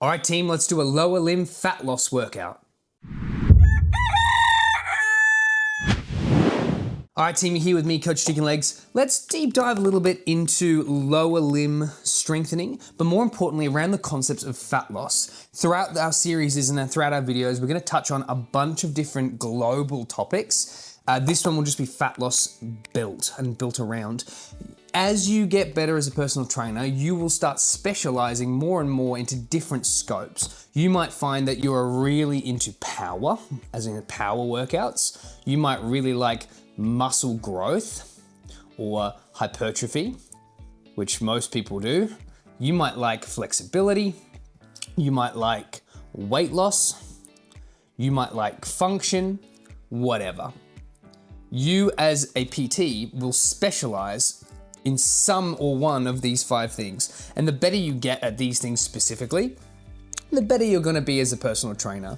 All right, team, let's do a lower limb fat loss workout. All right, team, you're here with me, Coach Chicken Legs. Let's deep dive a little bit into lower limb strengthening, but more importantly, around the concepts of fat loss. Throughout our series and throughout our videos, we're gonna touch on a bunch of different global topics. This one will just be fat loss built around. As you get better as a personal trainer, you will start specializing more and more into different scopes. You might find that you are really into power, as in power workouts. You might really like muscle growth or hypertrophy, which most people do. You might like flexibility. You might like weight loss. You might like function, whatever. You as a PT will specialize in some or one of these 5 things. And the better you get at these things specifically, the better you're gonna be as a personal trainer.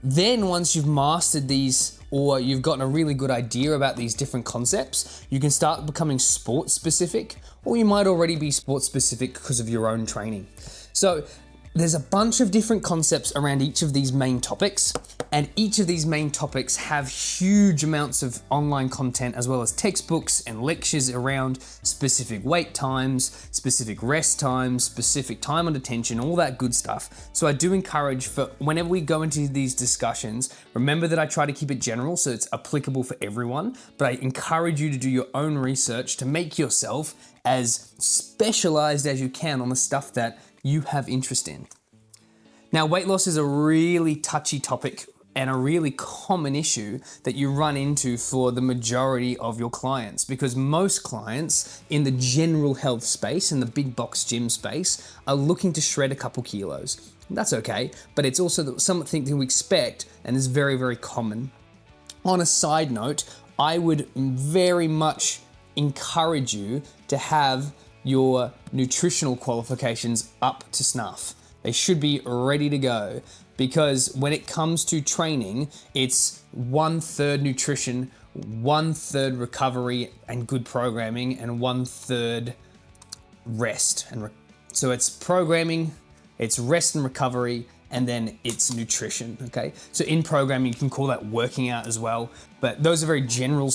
Then once you've mastered these, or you've gotten a really good idea about these different concepts, you can start becoming sport specific, or you might already be sport specific because of your own training. So there's a bunch of different concepts around each of these main topics, and each of these main topics have huge amounts of online content as well as textbooks and lectures around specific wait times, specific rest times, specific time under tension, all that good stuff. So I do encourage, for whenever we go into these discussions, remember that I try to keep it general so it's applicable for everyone, but I encourage you to do your own research to make yourself as specialized as you can on the stuff that you have interest in. Now, weight loss is a really touchy topic and a really common issue that you run into for the majority of your clients, because most clients in the general health space, in the big box gym space, are looking to shred a couple kilos. That's okay, but it's also something to expect and is very, very common. On a side note, I would very much encourage you to have your nutritional qualifications up to snuff. They should be ready to go, because when it comes to training, it's 1/3 nutrition, 1/3 recovery and good programming, and 1/3 rest. So it's programming, it's rest and recovery, and then it's nutrition, okay? So in programming, you can call that working out as well, but those are very general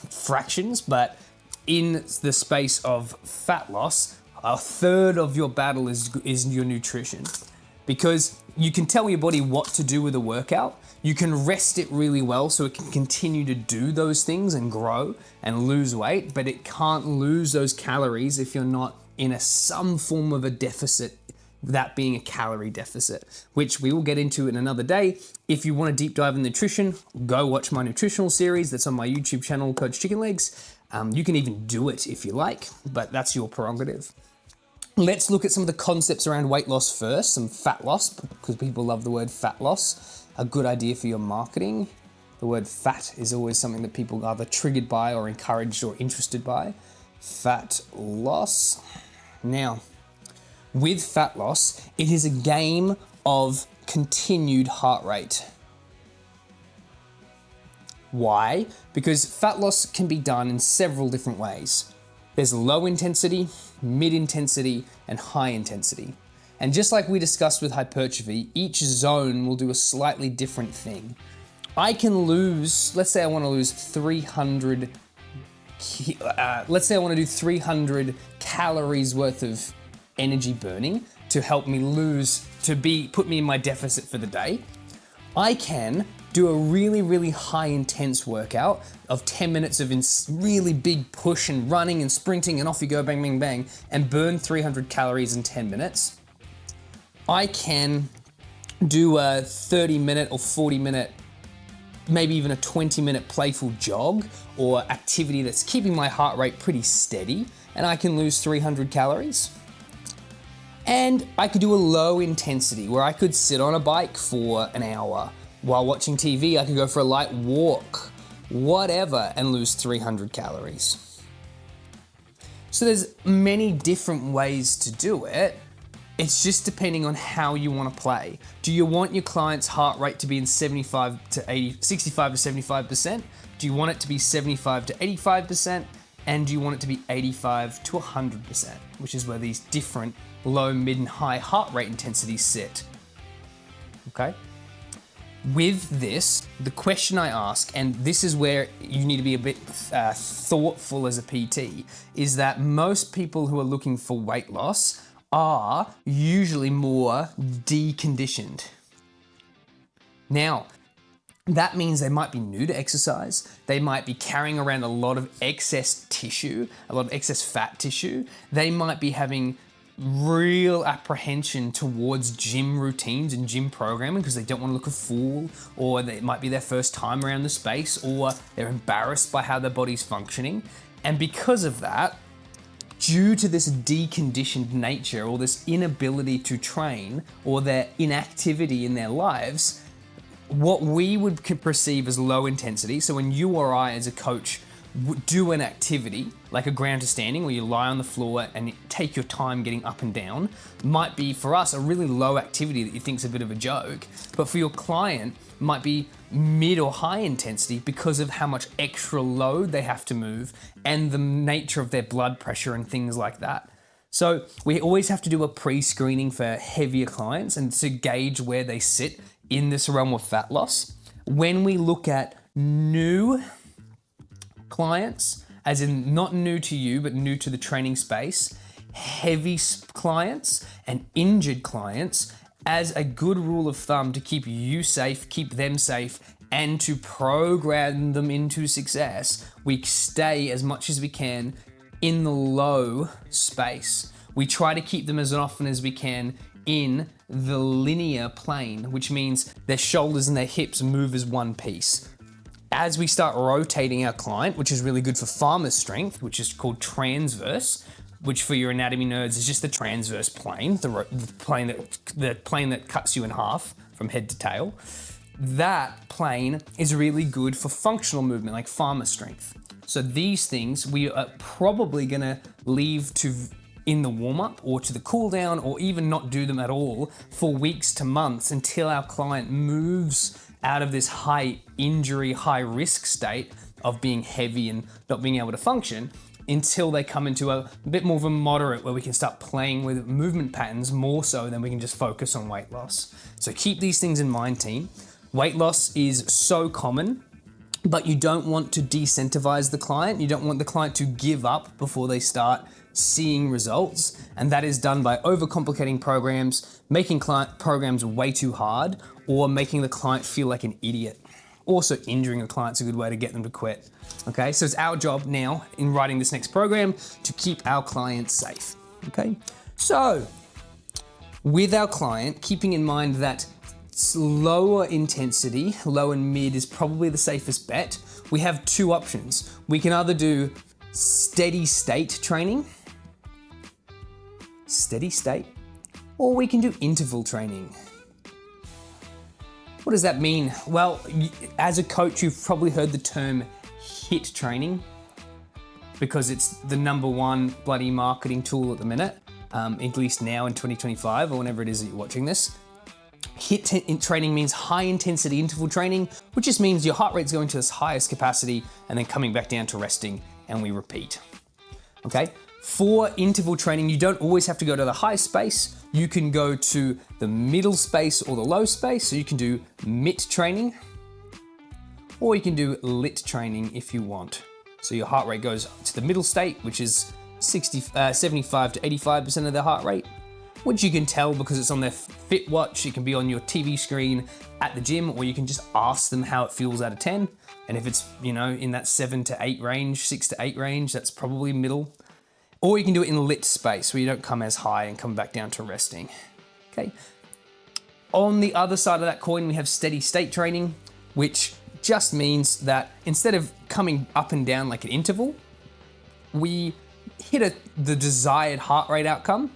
fractions, but in the space of fat loss, 1/3 of your battle is your nutrition, because you can tell your body what to do with a workout. You can rest it really well so it can continue to do those things and grow and lose weight, but it can't lose those calories if you're not in some form of a deficit, that being a calorie deficit, which we will get into in another day. If you want to deep dive in nutrition, go watch my nutritional series that's on my YouTube channel, Coach Chicken Legs. You can even do it if you like, but that's your prerogative. Let's look at some of the concepts around weight loss first, some fat loss, because people love the word fat loss. A good idea for your marketing. The word fat is always something that people are either triggered by or encouraged or interested by. Fat loss. Now, with fat loss, it is a game of continued heart rate. Why? Because fat loss can be done in several different ways. There's low intensity, mid intensity, and high intensity. And just like we discussed with hypertrophy, each zone will do a slightly different thing. I can lose, let's say I want to lose 300, let's say I want to do 300 calories worth of energy burning to help me put me in my deficit for the day. I can do a really, really high intense workout of 10 minutes of really big push and running and sprinting and off you go, bang, bang, bang, and burn 300 calories in 10 minutes. I can do a 30-minute or 40-minute, maybe even a 20-minute playful jog or activity that's keeping my heart rate pretty steady, and I can lose 300 calories. And I could do a low intensity where I could sit on a bike for an hour. While watching TV, I could go for a light walk, whatever, and lose 300 calories. So there's many different ways to do it. It's just depending on how you want to play. Do you want your client's heart rate to be in 65 to 75%? Do you want it to be 75 to 85%? and you want it to be 85 to 100%, which is where these different low, mid, and high heart rate intensities sit. Okay? With this, the question I ask, and this is where you need to be a bit thoughtful as a PT, is that most people who are looking for weight loss are usually more deconditioned. Now, that means they might be new to exercise, they might be carrying around a lot of excess tissue, a lot of excess fat tissue, they might be having real apprehension towards gym routines and gym programming because they don't want to look a fool, or it might be their first time around the space, or they're embarrassed by how their body's functioning. And because of that, due to this deconditioned nature or this inability to train or their inactivity in their lives, what we would perceive as low intensity, so when you or I as a coach do an activity like a ground to standing where you lie on the floor and take your time getting up and down, might be for us a really low activity that you think is a bit of a joke, but for your client might be mid or high intensity because of how much extra load they have to move and the nature of their blood pressure and things like that. So we always have to do a pre-screening for heavier clients and to gauge where they sit in this realm of fat loss. When we look at new clients, as in not new to you, but new to the training space, heavy clients and injured clients, as a good rule of thumb to keep you safe, keep them safe, and to program them into success, we stay as much as we can in the low space. We try to keep them as often as we can in the linear plane, which means their shoulders and their hips move as one piece. As we start rotating our client, which is really good for farmer's strength, which is called transverse, which for your anatomy nerds is just the transverse plane, the plane that cuts you in half from head to tail. That plane is really good for functional movement, like farmer strength. So these things we are probably gonna leave to in the warm-up or to the cool down, or even not do them at all for weeks to months until our client moves out of this high injury, high risk state of being heavy and not being able to function, until they come into a bit more of a moderate where we can start playing with movement patterns more so than we can just focus on weight loss. So keep these things in mind, team. Weight loss is so common, but you don't want to decentivize the client. You don't want the client to give up before they start seeing results, and that is done by overcomplicating programs, making client programs way too hard, or making the client feel like an idiot. Also, injuring a client's a good way to get them to quit. Okay, so it's our job now in writing this next program to keep our clients safe. Okay, so with our client, keeping in mind that lower intensity, low and mid is probably the safest bet, we have two options. We can either do steady state training, or we can do interval training. What does that mean? Well, as a coach, you've probably heard the term HIIT training because it's the #1 bloody marketing tool at the minute, at least now in 2025 or whenever it is that you're watching this. HIIT training means high intensity interval training, which just means your heart rate's going to its highest capacity and then coming back down to resting, and we repeat. Okay? For interval training, you don't always have to go to the high space. You can go to the middle space or the low space. So you can do MIT training, or you can do LIT training if you want. So your heart rate goes to the middle state, which is 75 to 85% of their heart rate, which you can tell because it's on their Fit Watch. It can be on your TV screen at the gym, or you can just ask them how it feels out of 10. And if it's, in that 7 to 8 range, 6 to 8 range, that's probably middle. Or you can do it in lit space where you don't come as high and come back down to resting. Okay. On the other side of that coin, we have steady state training, which just means that instead of coming up and down like an interval, we hit the desired heart rate outcome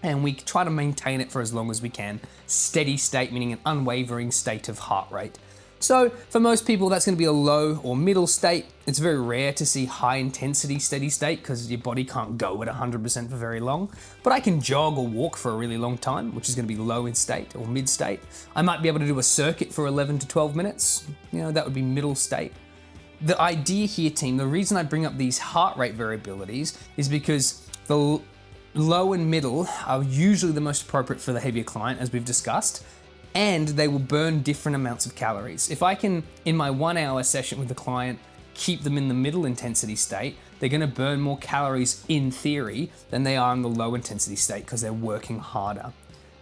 and we try to maintain it for as long as we can. Steady state, meaning an unwavering state of heart rate. So for most people, that's going to be a low or middle state. It's very rare to see high intensity steady state because your body can't go at 100% for very long. But I can jog or walk for a really long time, which is going to be low in state or mid state. I might be able to do a circuit for 11 to 12 minutes. That would be middle state. the idea here, team, the reason I bring up these heart rate variabilities is because the low and middle are usually the most appropriate for the heavier client, as we've discussed, and they will burn different amounts of calories. If I can, in my 1 hour session with the client, keep them in the middle intensity state, they're gonna burn more calories in theory than they are in the low intensity state because they're working harder.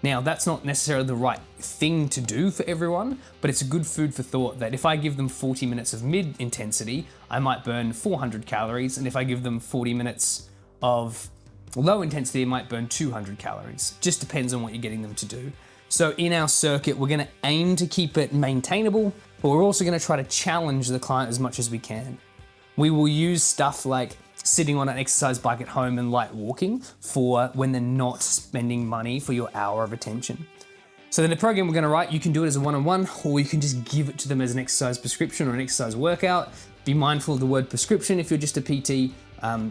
Now, that's not necessarily the right thing to do for everyone, but it's a good food for thought that if I give them 40 minutes of mid intensity, I might burn 400 calories, and if I give them 40 minutes of low intensity, I might burn 200 calories. Just depends on what you're getting them to do. So in our circuit, we're gonna aim to keep it maintainable, but we're also gonna try to challenge the client as much as we can. We will use stuff like sitting on an exercise bike at home and light walking for when they're not spending money for your hour of attention. So then the program we're gonna write, you can do it as a one-on-one, or you can just give it to them as an exercise prescription or an exercise workout. Be mindful of the word prescription if you're just a PT.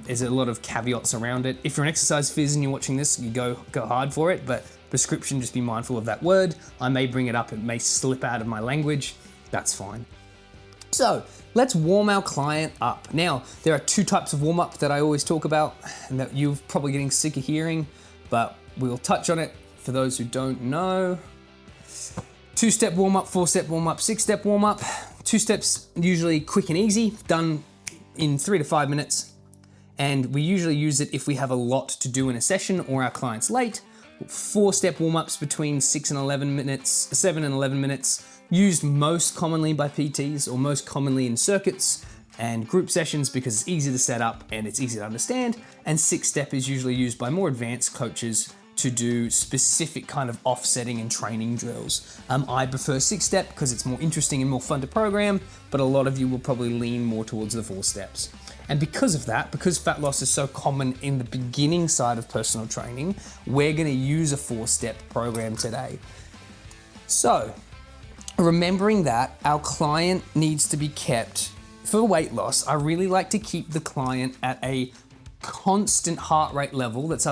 There's a lot of caveats around it. If you're an exercise phys and you're watching this, you go hard for it, but prescription, just be mindful of that word. I may bring it up, it may slip out of my language, that's fine. So let's warm our client up. Now, there are 2 types of warm up that I always talk about and that you're probably getting sick of hearing, but we'll touch on it for those who don't know. 2-step warm up, 4-step warm up, 6-step warm up. 2 steps, usually quick and easy, done in 3 to 5 minutes. And we usually use it if we have a lot to do in a session or our client's late. 4-step warm-ups between 7 and 11 minutes, used most commonly by PTs or most commonly in circuits and group sessions because it's easy to set up and it's easy to understand. And 6-step is usually used by more advanced coaches to do specific kind of offsetting and training drills. I prefer 6-step because it's more interesting and more fun to program, but a lot of you will probably lean more towards the 4 steps. And because of that, because fat loss is so common in the beginning side of personal training, we're gonna use a 4-step program today. So, remembering that our client needs to be kept, for weight loss, I really like to keep the client at a constant heart rate level that's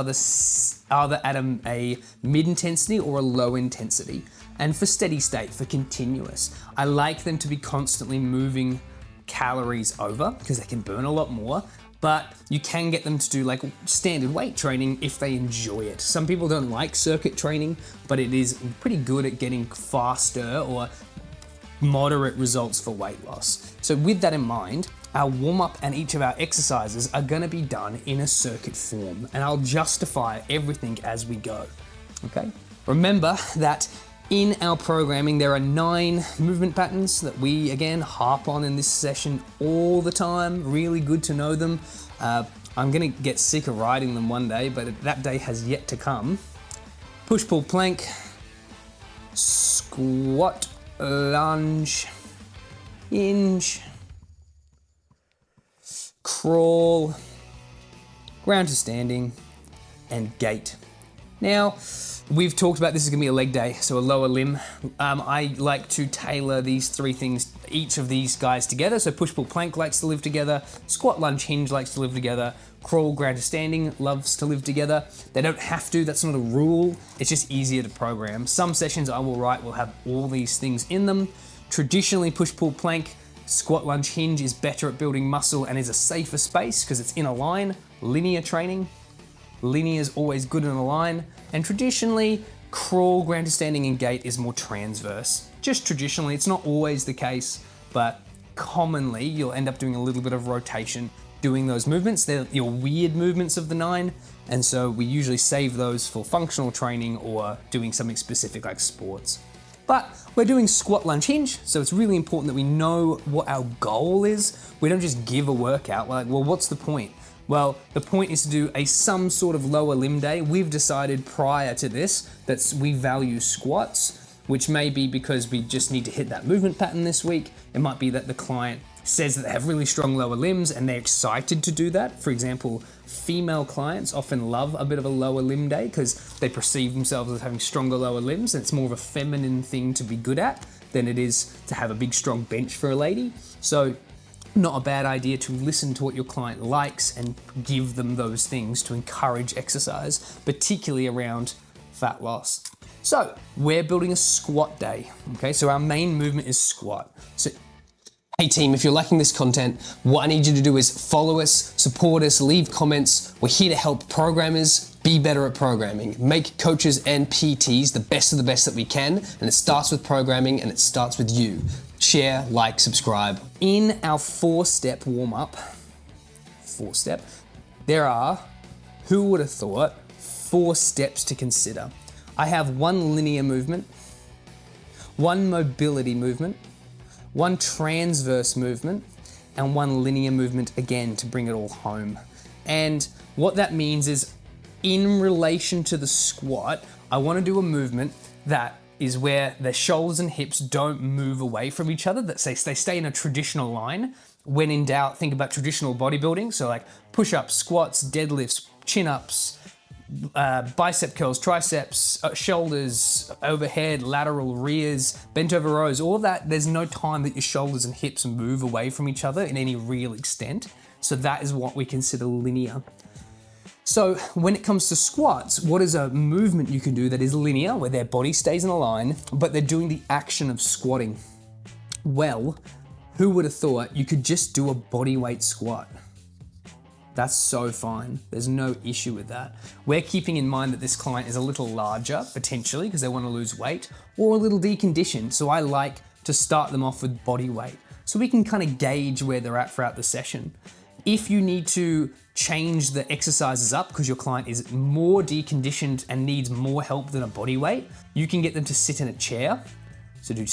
either at a mid-intensity or a low intensity. And for steady state, for continuous, I like them to be constantly moving calories over because they can burn a lot more, but you can get them to do like standard weight training if they enjoy it. Some people don't like circuit training, but it is pretty good at getting faster or moderate results for weight loss. So with that in mind, our warm-up and each of our exercises are gonna be done in a circuit form, and I'll justify everything as we go, okay? Remember that in our programming, there are 9 movement patterns that we, again, harp on in this session all the time. Really good to know them. I'm gonna get sick of writing them one day, but that day has yet to come. Push, pull, plank, squat, lunge, hinge, crawl, ground to standing, and gait. Now, we've talked about this is gonna be a leg day, so a lower limb. I like to tailor these 3 things, each of these guys together. So push, pull, plank likes to live together, squat, lunge, hinge likes to live together, crawl, ground to standing loves to live together. They don't have to, that's not a rule. It's just easier to program. Some sessions I will write will have all these things in them. Traditionally, push, pull, plank, squat, lunge, hinge is better at building muscle and is a safer space because it's in a line. Linear training, linear is always good in a line. And traditionally, crawl, ground to standing, and gait is more transverse. Just traditionally, it's not always the case, but commonly you'll end up doing a little bit of rotation doing those movements. They're your weird movements of the 9, and so we usually save those for functional training or doing something specific like sports. But we're doing squat, lunge, hinge, so it's really important that we know what our goal is. We don't just give a workout. We're like, well, what's the point? Well, the point is to do some sort of lower limb day. We've decided prior to this that we value squats, which may be because we just need to hit that movement pattern this week. It might be that the client says that they have really strong lower limbs and they're excited to do that. For example, female clients often love a bit of a lower limb day because they perceive themselves as having stronger lower limbs, and it's more of a feminine thing to be good at than it is to have a big strong bench for a lady. So not a bad idea to listen to what your client likes and give them those things to encourage exercise, particularly around fat loss. So we're building a squat day, okay? So our main movement is squat. So Hey team, if you're liking this content, what I need you to do is follow us, support us, leave comments. We're here to help programmers be better at programming, make coaches and PTs the best of the best that we can, and it starts with programming and it starts with you. Share, like, subscribe. In our 4-step warm-up, there are, who would have thought, 4 steps to consider. I have 1 linear movement, 1 mobility movement, 1 transverse movement, and 1 linear movement again to bring it all home. And what that means is, in relation to the squat, I want to do a movement that is where the shoulders and hips don't move away from each other, that they stay in a traditional line. When in doubt, think about traditional bodybuilding. So like push-ups, squats, deadlifts, chin-ups, bicep curls, triceps, shoulders, overhead, lateral, rears, bent over rows, all of that. There's no time that your shoulders and hips move away from each other in any real extent. So that is what we consider linear. So when it comes to squats, what is a movement you can do that is linear, where their body stays in a line, but they're doing the action of squatting? Well, who would have thought you could just do a bodyweight squat? That's so fine. There's no issue with that. We're keeping in mind that this client is a little larger, potentially, because they want to lose weight, or a little deconditioned. So I like to start them off with body weight, so we can kind of gauge where they're at throughout the session. If you need to change the exercises up because your client is more deconditioned and needs more help than a body weight, you can get them to sit in a chair. So do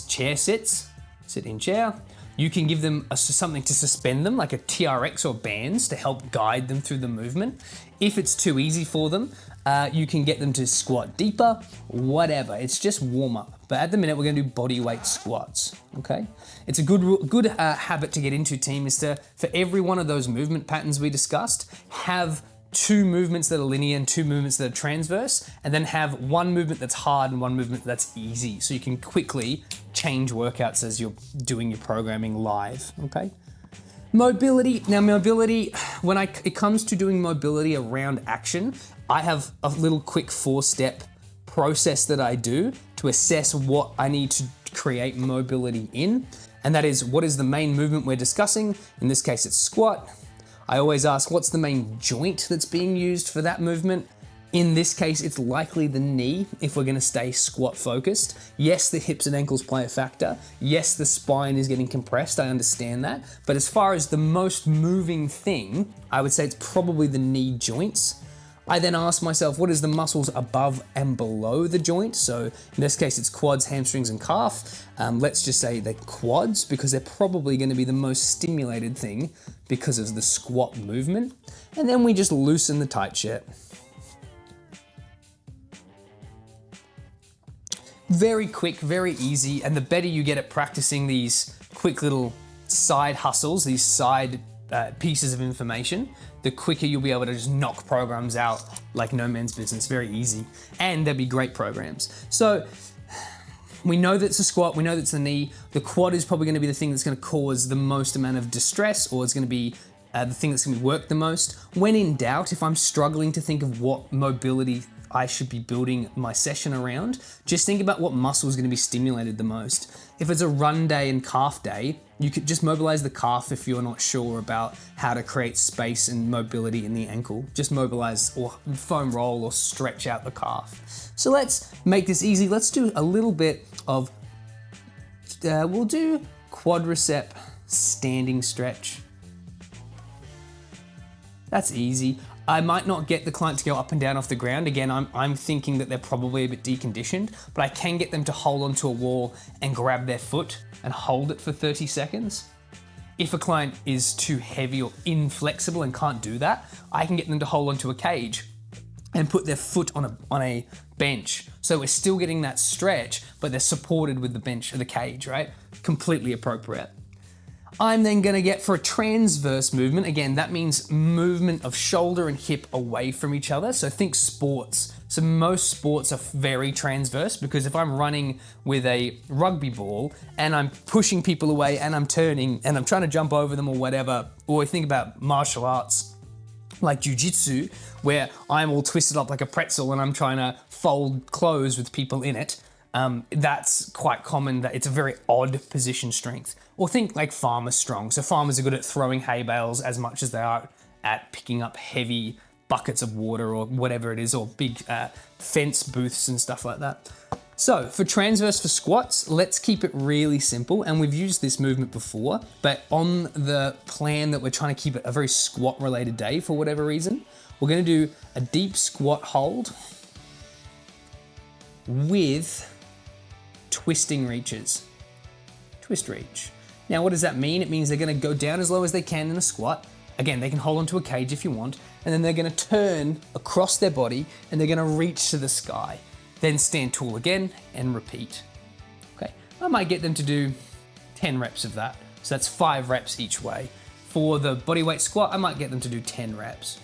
chair sits, sit in chair. You can give them something to suspend them, like a TRX or bands, to help guide them through the movement. If it's too easy for them, you can get them to squat deeper, whatever. It's just warm up. But at the minute, we're gonna do body weight squats, okay? It's a good habit to get into, team, is to, for every one of those movement patterns we discussed, have 2 movements that are linear and 2 movements that are transverse, and then have 1 movement that's hard and 1 movement that's easy, so you can quickly change workouts as you're doing your programming live, okay? Mobility. Now mobility, when it comes to doing mobility around action, I have a little quick 4-step process that I do to assess what I need to create mobility in. And that is, what is the main movement we're discussing? In this case, it's squat. I always ask, what's the main joint that's being used for that movement? In this case, it's likely the knee if we're gonna stay squat focused. Yes, the hips and ankles play a factor. Yes, the spine is getting compressed, I understand that. But as far as the most moving thing, I would say it's probably the knee joints. I then ask myself, what is the muscles above and below the joint? So in this case, it's quads, hamstrings, and calf. Let's just say the quads, because they're probably gonna be the most stimulated thing because of the squat movement. And then we just loosen the tight shirt. Very quick, very easy, and the better you get at practicing these quick little side hustles, these side pieces of information, the quicker you'll be able to just knock programs out like no man's business. Very easy, and they'll be great programs. So we know that it's a squat, we know that it's the knee. The quad is probably gonna be the thing that's gonna cause the most amount of distress, or it's gonna be the thing that's gonna be worked the most. When in doubt, if I'm struggling to think of what mobility I should be building my session around, just think about what muscle is going to be stimulated the most. If it's a run day and calf day, you could just mobilize the calf if you're not sure about how to create space and mobility in the ankle. Just mobilize or foam roll or stretch out the calf. So let's make this easy. Let's do a little bit of, we'll do quadricep standing stretch. That's easy. I might not get the client to go up and down off the ground. Again, I'm thinking that they're probably a bit deconditioned, but I can get them to hold onto a wall and grab their foot and hold it for 30 seconds. If a client is too heavy or inflexible and can't do that, I can get them to hold onto a cage and put their foot on a bench. So we're still getting that stretch, but they're supported with the bench or the cage, right? Completely appropriate. I'm then gonna get, for a transverse movement, again, that means movement of shoulder and hip away from each other. So think sports. So most sports are very transverse, because if I'm running with a rugby ball and I'm pushing people away and I'm turning and I'm trying to jump over them or whatever, or think about martial arts like jiu-jitsu, where I'm all twisted up like a pretzel and I'm trying to fold clothes with people in it, That's quite common, that it's a very odd position strength. Or think like farmer strong. So farmers are good at throwing hay bales as much as they are at picking up heavy buckets of water or whatever it is, or big fence booths and stuff like that. So for transverse for squats, let's keep it really simple. And we've used this movement before, but on the plan that we're trying to keep it a very squat related day for whatever reason, we're gonna do a deep squat hold with twisting reaches. Twist reach. Now, what does that mean? It means they're gonna go down as low as they can in a squat. Again, they can hold onto a cage if you want, and then they're gonna turn across their body and they're gonna reach to the sky. Then stand tall again and repeat. Okay, I might get them to do 10 reps of that. So that's 5 reps each way. For the bodyweight squat, I might get them to do 10 reps.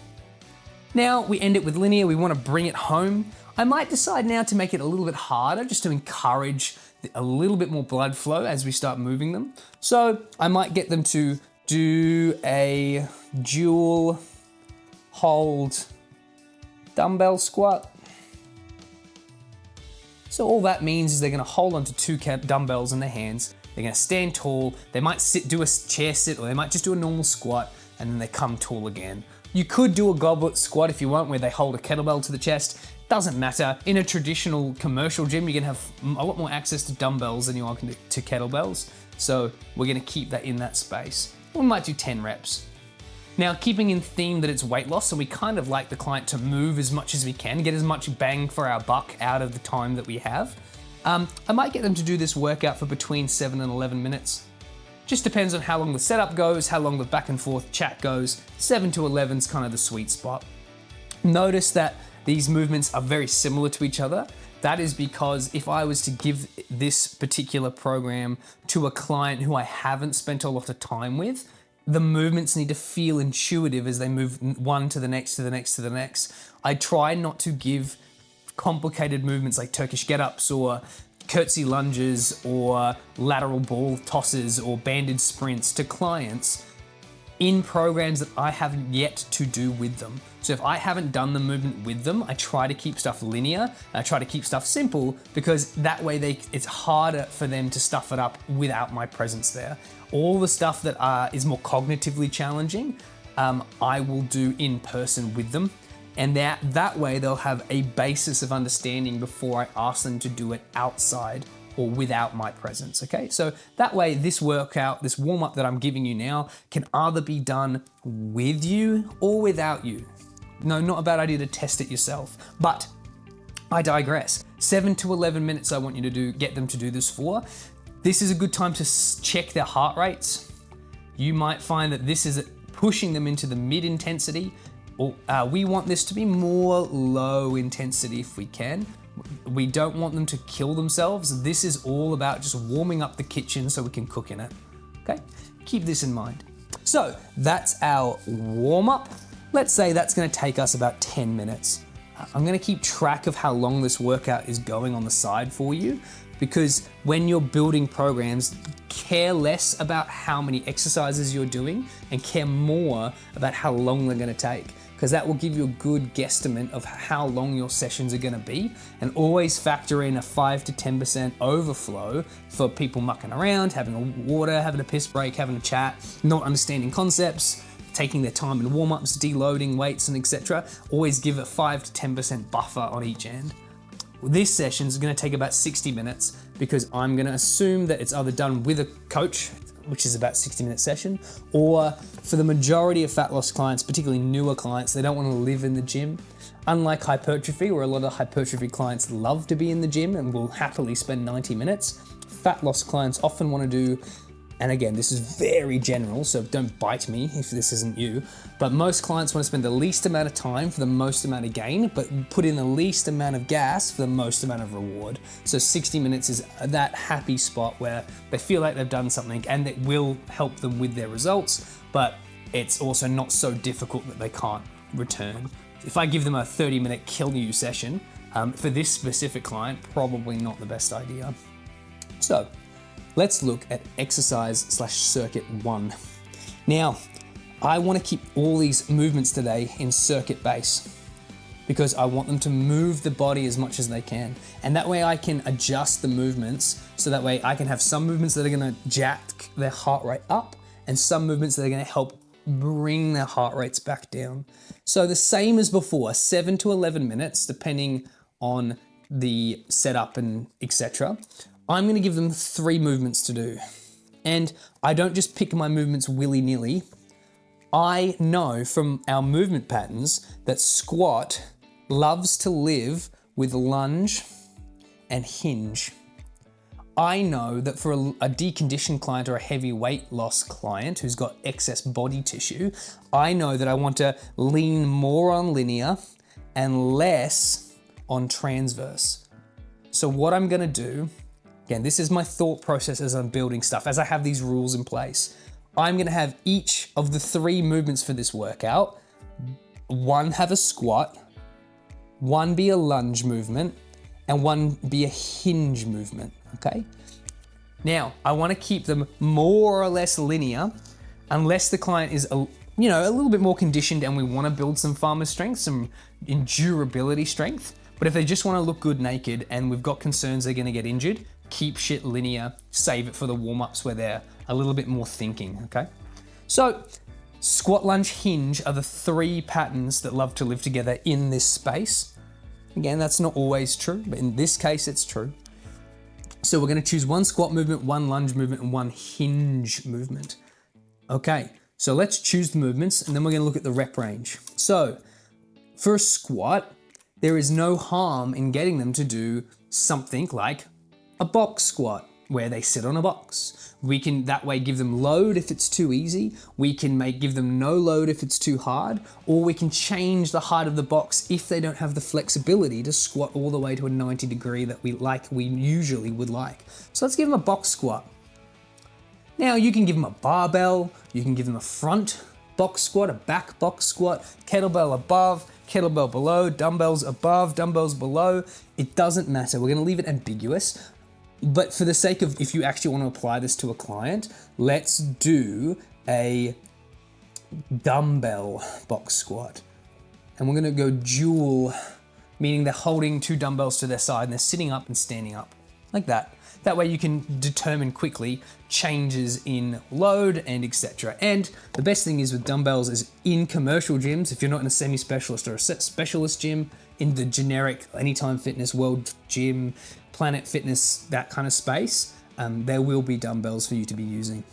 Now we end it with linear, we wanna bring it home. I might decide now to make it a little bit harder just to encourage a little bit more blood flow as we start moving them. So I might get them to do a dual hold dumbbell squat. So all that means is they're gonna hold onto 2 dumbbells in their hands, they're gonna stand tall, they might do a chair sit, or they might just do a normal squat, and then they come tall again. You could do a goblet squat if you want, where they hold a kettlebell to the chest. Doesn't matter. In a traditional commercial gym, you're gonna have a lot more access to dumbbells than you are to kettlebells. So we're gonna keep that in that space. We might do 10 reps. Now, keeping in theme that it's weight loss, so we kind of like the client to move as much as we can, get as much bang for our buck out of the time that we have. I might get them to do this workout for between 7 and 11 minutes. Just depends on how long the setup goes, how long the back and forth chat goes. 7 to 11 is kind of the sweet spot. Notice that these movements are very similar to each other. That is because if I was to give this particular program to a client who I haven't spent a lot of time with, the movements need to feel intuitive as they move one to the next, to the next, to the next. I try not to give complicated movements like Turkish get-ups or curtsy lunges or lateral ball tosses or banded sprints to clients in programs that I haven't yet to do with them. So if I haven't done the movement with them, I try to keep stuff linear, I try to keep stuff simple, because that way it's harder for them to stuff it up without my presence there. All the stuff that is more cognitively challenging, I will do in person with them. And that way they'll have a basis of understanding before I ask them to do it outside or without my presence, okay? So that way this workout, this warm-up that I'm giving you now, can either be done with you or without you. No, not a bad idea to test it yourself, but I digress. 7 to 11 minutes I want you to get them to do this for. This is a good time to check their heart rates. You might find that this is pushing them into the mid-intensity, or we want this to be more low intensity if we can. We don't want them to kill themselves. This is all about just warming up the kitchen so we can cook in it, okay? Keep this in mind. So that's our warm up. Let's say that's gonna take us about 10 minutes. I'm gonna keep track of how long this workout is going on the side for you, because when you're building programs, care less about how many exercises you're doing and care more about how long they're gonna take, because that will give you a good guesstimate of how long your sessions are gonna be. And always factor in a 5 to 10% overflow for people mucking around, having a water, having a piss break, having a chat, not understanding concepts, taking their time in warm-ups, deloading weights and etc. Always give a 5 to 10% buffer on each end. This session is gonna take about 60 minutes because I'm gonna assume that it's either done with a coach, which is about 60-minute session, or for the majority of fat loss clients, particularly newer clients, they don't want to live in the gym. Unlike hypertrophy, where a lot of hypertrophy clients love to be in the gym and will happily spend 90 minutes, fat loss clients often want to do, and again, this is very general, so don't bite me if this isn't you, but most clients want to spend the least amount of time for the most amount of gain, but put in the least amount of gas for the most amount of reward. So 60 minutes is that happy spot where they feel like they've done something and it will help them with their results, but it's also not so difficult that they can't return. If I give them a 30-minute kill you session, for this specific client, probably not the best idea. So, let's look at exercise/circuit 1. Now, I want to keep all these movements today in circuit base. because I want them to move the body as much as they can. And that way I can adjust the movements, so that way I can have some movements that are gonna jack their heart rate up and some movements that are gonna help bring their heart rates back down. So the same as before, 7 to 11 minutes, depending on the setup and etc. I'm gonna give them 3 movements to do. And I don't just pick my movements willy-nilly. I know from our movement patterns that squat loves to live with lunge and hinge. I know that for a deconditioned client or a heavy weight loss client who's got excess body tissue, I know that I want to lean more on linear and less on transverse. So what I'm gonna do, again, this is my thought process as I'm building stuff, as I have these rules in place. I'm gonna have each of the 3 movements for this workout, one have a squat, one be a lunge movement, and one be a hinge movement, okay? Now, I wanna keep them more or less linear, unless the client is a little bit more conditioned and we wanna build some farmer strength, some endurability strength. But if they just wanna look good naked and we've got concerns they're gonna get injured, keep shit linear, save it for the warm-ups where they're a little bit more thinking, okay? So, squat, lunge, hinge are the 3 patterns that love to live together in this space. Again, that's not always true, but in this case, it's true. So we're gonna choose 1 squat movement, 1 lunge movement, and 1 hinge movement. Okay, so let's choose the movements, and then we're gonna look at the rep range. So, for a squat, there is no harm in getting them to do something like a box squat, where they sit on a box. We can that way give them load if it's too easy. We can give them no load if it's too hard, or we can change the height of the box if they don't have the flexibility to squat all the way to a 90 degree that we usually would like. So let's give them a box squat. Now you can give them a barbell, you can give them a front box squat, a back box squat, kettlebell above, kettlebell below, dumbbells above, dumbbells below. It doesn't matter. We're gonna leave it ambiguous. But for the sake of, if you actually want to apply this to a client, let's do a dumbbell box squat. And we're gonna go dual, meaning they're holding 2 dumbbells to their side and they're sitting up and standing up, like that. That way you can determine quickly changes in load and etc. And the best thing is with dumbbells is in commercial gyms, if you're not in a semi-specialist or a specialist gym, in the generic Anytime Fitness, World Gym, Planet Fitness, that kind of space, there will be dumbbells for you to be using.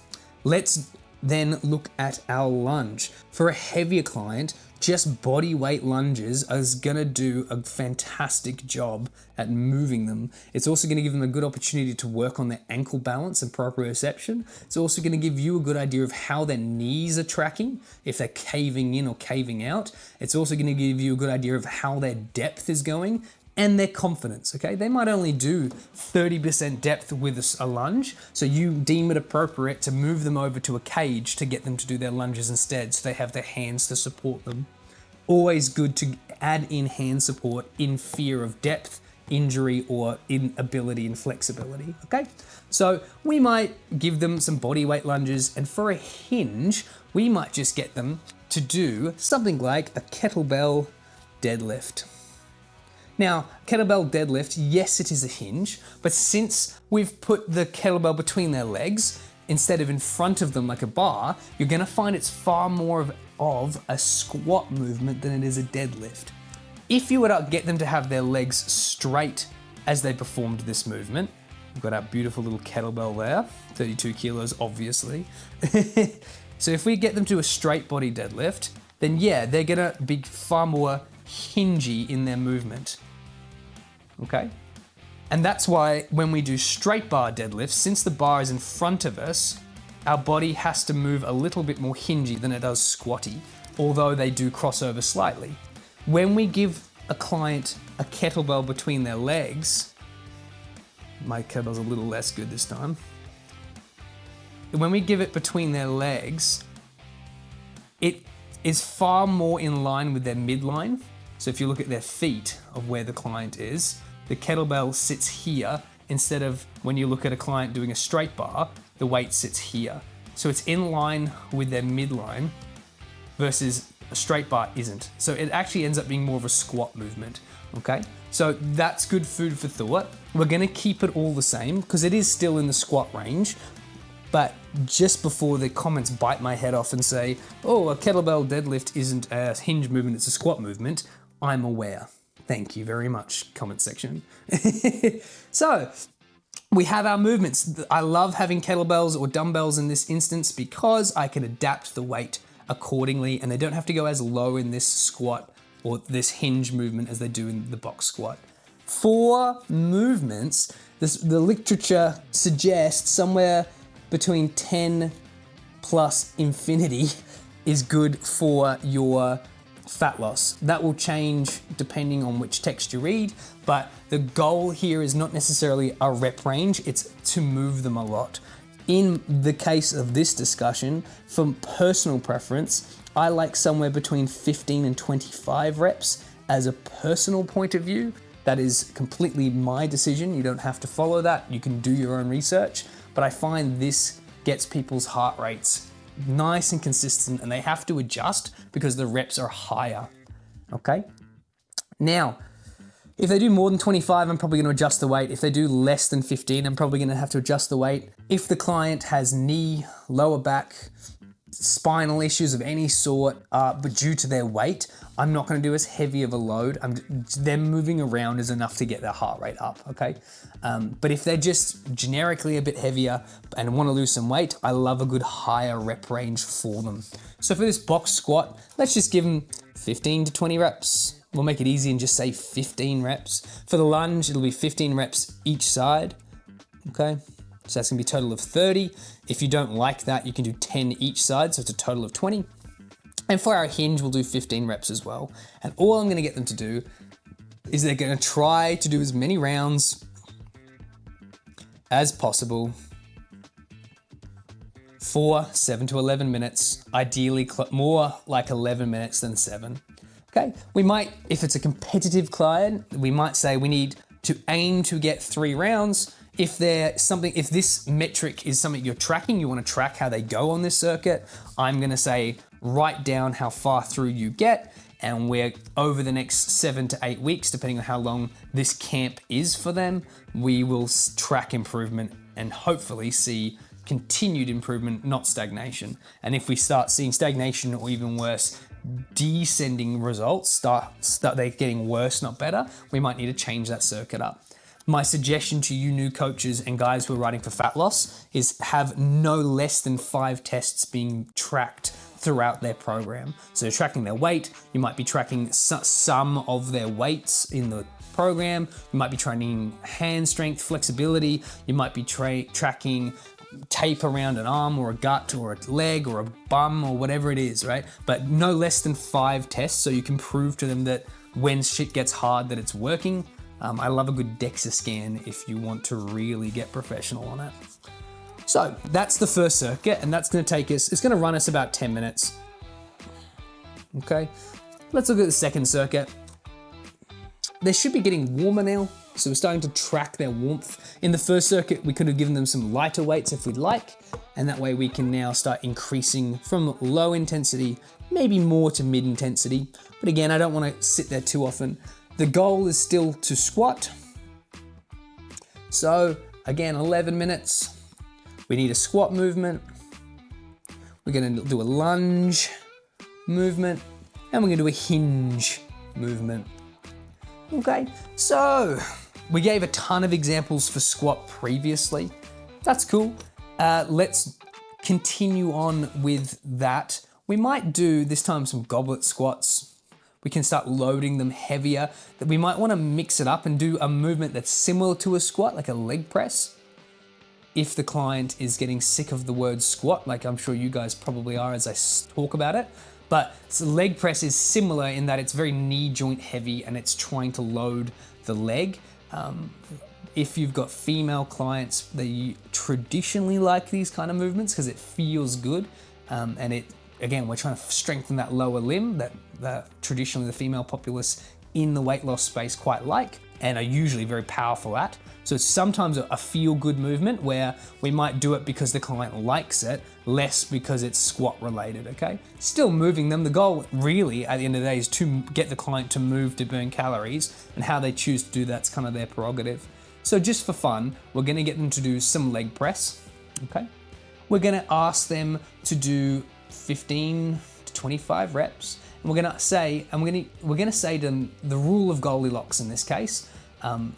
Let's then look at our lunge. For a heavier client, just body weight lunges is gonna do a fantastic job at moving them. It's also gonna give them a good opportunity to work on their ankle balance and proprioception. It's also gonna give you a good idea of how their knees are tracking, if they're caving in or caving out. It's also gonna give you a good idea of how their depth is going and their confidence, okay? They might only do 30% depth with a lunge, so you deem it appropriate to move them over to a cage to get them to do their lunges instead, so they have their hands to support them. Always good to add in hand support in fear of depth, injury, or inability and flexibility, okay? So we might give them some body weight lunges, and for a hinge, we might just get them to do something like a kettlebell deadlift. Now, kettlebell deadlift, yes, it is a hinge, but since we've put the kettlebell between their legs, instead of in front of them like a bar, you're gonna find it's far more of a squat movement than it is a deadlift. If you were to get them to have their legs straight as they performed this movement, we've got our beautiful little kettlebell there, 32 kilos, obviously. So if we get them to a straight body deadlift, then yeah, they're gonna be far more hingy in their movement. Okay? And that's why when we do straight bar deadlifts, since the bar is in front of us, our body has to move a little bit more hingy than it does squatty, although they do cross over slightly. When we give a client a kettlebell between their legs, my kettlebell's a little less good this time. When we give it between their legs, it is far more in line with their midline. So if you look at their feet of where the client is, the kettlebell sits here instead of when you look at a client doing a straight bar, the weight sits here. So it's in line with their midline versus A straight bar isn't. So it actually ends up being more of a squat movement, okay? So that's good food for thought. We're gonna keep it all the same because it is still in the squat range, but just before the comments bite my head off and say, oh, a kettlebell deadlift isn't a hinge movement, it's a squat movement, I'm aware. Thank you very much, comment section. So, we have our movements. I love having kettlebells or dumbbells in this instance because I can adapt the weight accordingly and they don't have to go as low in this squat or this hinge movement as they do in the box squat. For movements, the literature suggests somewhere between 10 plus infinity is good for your fat loss. That will change depending on which text you read, but the goal here is not necessarily a rep range, it's to move them a lot. In the case of this discussion, from personal preference, I like somewhere between 15 and 25 reps as a personal point of view. That is completely my decision. You don't have to follow that. You can do your own research, but I find this gets people's heart rates nice and consistent and they have to adjust because the reps are higher, okay? Now, if they do more than 25, I'm probably gonna adjust the weight. If they do less than 15, I'm probably gonna have to adjust the weight. If the client has knee, lower back, spinal issues of any sort, but due to their weight, I'm not gonna do as heavy of a load. Them moving around is enough to get their heart rate up, okay? But if they're just generically a bit heavier and wanna lose some weight, I love a good higher rep range for them. So for this box squat, let's just give them 15 to 20 reps. We'll make it easy and just say 15 reps. For the lunge, it'll be 15 reps each side, okay? So that's gonna be a total of 30. If you don't like that, you can do 10 each side, so it's a total of 20. And for our hinge, we'll do 15 reps as well. And all I'm gonna get them to do is they're gonna try to do as many rounds as possible for 7 to 11 minutes, ideally more like 11 minutes than 7. Okay, we might, if it's a competitive client, we might say we need to aim to get 3 rounds. If this metric is something you're tracking, you want to track how they go on this circuit, I'm gonna say write down how far through you get, and we're over the next 7 to 8 weeks, depending on how long this camp is for them, we will track improvement and hopefully see continued improvement, not stagnation. And if we start seeing stagnation or even worse, descending results, start they're getting worse, not better, we might need to change that circuit up. My suggestion to you new coaches and guys who are writing for fat loss is have no less than 5 tests being tracked throughout their program. So tracking their weight, you might be tracking some of their weights in the program, you might be training hand strength, flexibility, you might be tracking tape around an arm or a gut or a leg or a bum or whatever it is, right? But no less than 5 tests so you can prove to them that when shit gets hard that it's working. I love a good DEXA scan if you want to really get professional on it. So that's the first circuit and that's gonna take us, it's gonna run us about 10 minutes. Okay, let's look at the second circuit. They should be getting warmer now. So we're starting to track their warmth. In the first circuit, we could have given them some lighter weights if we'd like, and that way we can now start increasing from low intensity, maybe more to mid intensity. But again, I don't want to sit there too often. The goal is still to squat. So again, 11 minutes. We need a squat movement. We're gonna do a lunge movement, and we're gonna do a hinge movement. Okay, so we gave a ton of examples for squat previously. That's cool. Let's continue on with that. We might do this time some goblet squats. We can start loading them heavier. We might want to mix it up and do a movement that's similar to a squat, like a leg press. If the client is getting sick of the word squat, like I'm sure you guys probably are as I talk about it. But leg press is similar in that it's very knee joint heavy and it's trying to load the leg. If you've got female clients, they traditionally like these kind of movements because it feels good. And again, we're trying to strengthen that lower limb that traditionally the female populace in the weight loss space quite like. and are usually very powerful at. So it's sometimes a feel-good movement where we might do it because the client likes it, less because it's squat related, okay? Still moving them. The goal really at the end of the day is to get the client to move to burn calories, and how they choose to do that's kind of their prerogative. So just for fun, we're gonna get them to do some leg press, okay? We're gonna ask them to do 15 to 25 reps. And we're gonna say to them the rule of Goldilocks in this case.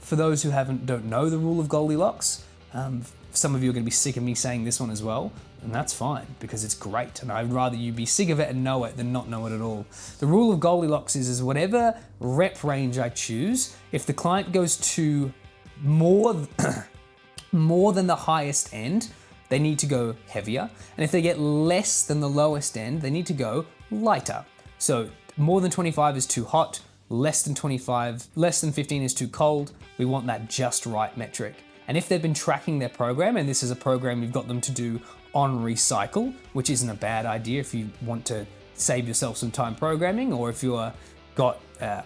For those who don't know the rule of Goldilocks, some of you are gonna be sick of me saying this one as well, and that's fine because it's great. And I'd rather you be sick of it and know it than not know it at all. The rule of Goldilocks is whatever rep range I choose, if the client goes to more than the highest end, they need to go heavier. And if they get less than the lowest end, they need to go lighter. So more than 25 is too hot, less than 15 is too cold. We want that just right metric. And if they've been tracking their program, and this is a program you've got them to do on recycle, which isn't a bad idea if you want to save yourself some time programming, or if you're got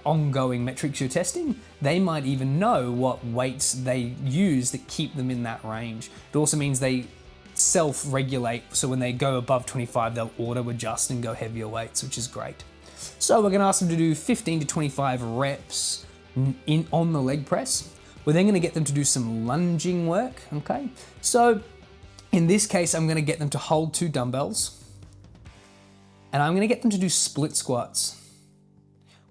ongoing metrics you're testing, they might even know what weights they use that keep them in that range. It also means they self-regulate, so when they go above 25, they'll auto-adjust and go heavier weights, which is great. So we're gonna ask them to do 15 to 25 reps on the leg press. We're then gonna get them to do some lunging work, okay? So in this case, I'm gonna get them to hold 2 dumbbells, and I'm gonna get them to do split squats,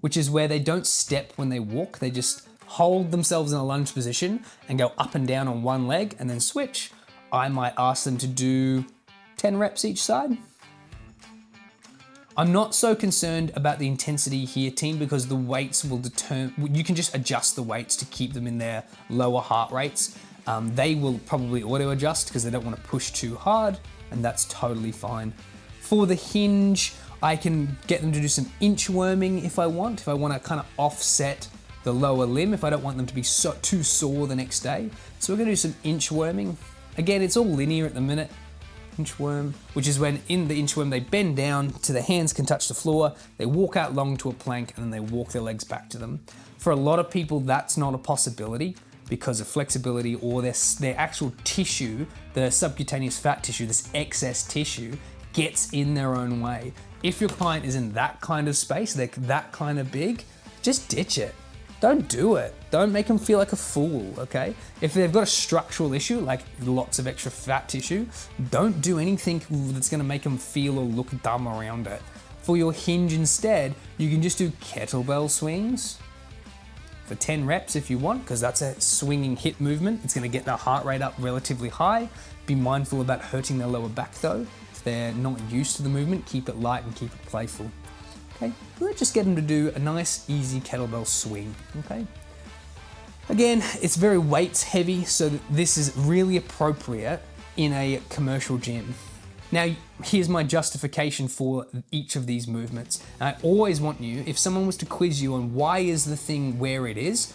which is where they don't step when they walk, they just hold themselves in a lunge position and go up and down on one leg and then switch. I might ask them to do 10 reps each side. I'm not so concerned about the intensity here, team, because the weights will you can just adjust the weights to keep them in their lower heart rates. They will probably auto adjust because they don't want to push too hard, and that's totally fine. For the hinge, I can get them to do some inchworming if I want to kind of offset the lower limb, if I don't want them to be too sore the next day. So we're gonna do some inchworming. Again, it's all linear at the minute. Inchworm, which is when in the inchworm they bend down to their hands can touch the floor, they walk out long to a plank, and then they walk their legs back to them. For a lot of people, that's not a possibility because of flexibility or their actual tissue, the subcutaneous fat tissue, this excess tissue, gets in their own way. If your client is in that kind of space, they're that kind of big, just ditch it. Don't do it. Don't make them feel like a fool, okay? If they've got a structural issue, like lots of extra fat tissue, don't do anything that's gonna make them feel or look dumb around it. For your hinge instead, you can just do kettlebell swings for 10 reps if you want, because that's a swinging hip movement. It's gonna get their heart rate up relatively high. Be mindful about hurting their lower back though. If they're not used to the movement, keep it light and keep it playful. Okay, let's just get them to do a nice, easy kettlebell swing, okay? Again, it's very weights heavy, so this is really appropriate in a commercial gym. Now, here's my justification for each of these movements. And I always want you, if someone was to quiz you on why is the thing where it is,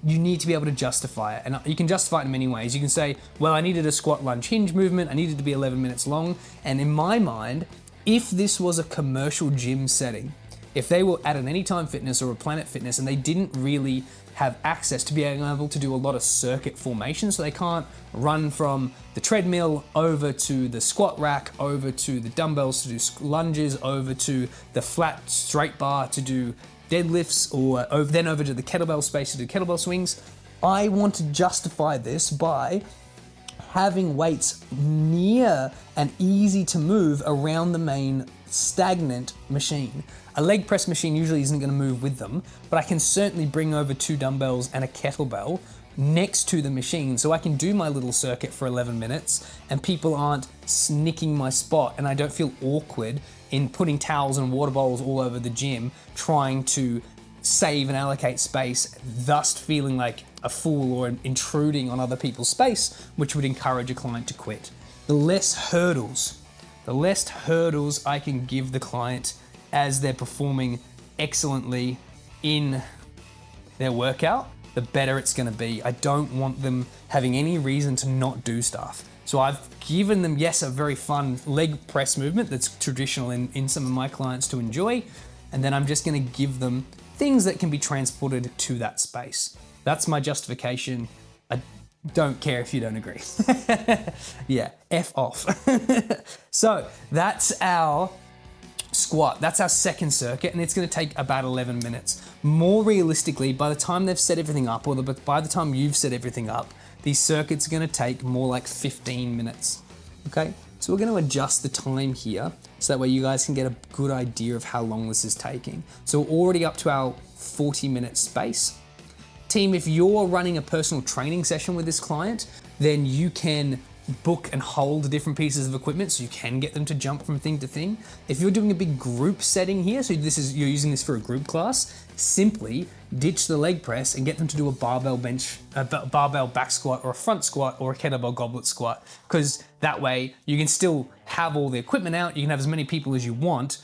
you need to be able to justify it. And you can justify it in many ways. You can say, well, I needed a squat lunge hinge movement, I needed to be 11 minutes long, and in my mind, if this was a commercial gym setting, if they were at an Anytime Fitness or a Planet Fitness and they didn't really have access to being able to do a lot of circuit formation, so they can't run from the treadmill over to the squat rack, over to the dumbbells to do lunges, over to the flat straight bar to do deadlifts, or then over to the kettlebell space to do kettlebell swings, I want to justify this by having weights near and easy to move around the main stagnant machine. A leg press machine usually isn't going to move with them, but I can certainly bring over 2 dumbbells and a kettlebell next to the machine so I can do my little circuit for 11 minutes and people aren't nicking my spot, and I don't feel awkward in putting towels and water bowls all over the gym trying to save and allocate space, thus feeling like a fool or intruding on other people's space, which would encourage a client to quit. The less hurdles I can give the client as they're performing excellently in their workout, the better it's gonna be. I don't want them having any reason to not do stuff. So I've given them, yes, a very fun leg press movement that's traditional in some of my clients to enjoy, and then I'm just gonna give them things that can be transported to that space. That's my justification. I don't care if you don't agree. Yeah, F off. So that's our squat. That's our second circuit, and it's going to take about 11 minutes. More realistically, by the time they've set everything up, or by the time you've set everything up, these circuits are going to take more like 15 minutes. Okay, so we're going to adjust the time here, so that way you guys can get a good idea of how long this is taking. So we're already up to our 40-minute space. Team, if you're running a personal training session with this client, then you can book and hold different pieces of equipment so you can get them to jump from thing to thing. If you're doing a big group setting here, so you're using this for a group class, simply ditch the leg press and get them to do a barbell back squat, or a front squat, or a kettlebell goblet squat, because that way you can still have all the equipment out, you can have as many people as you want,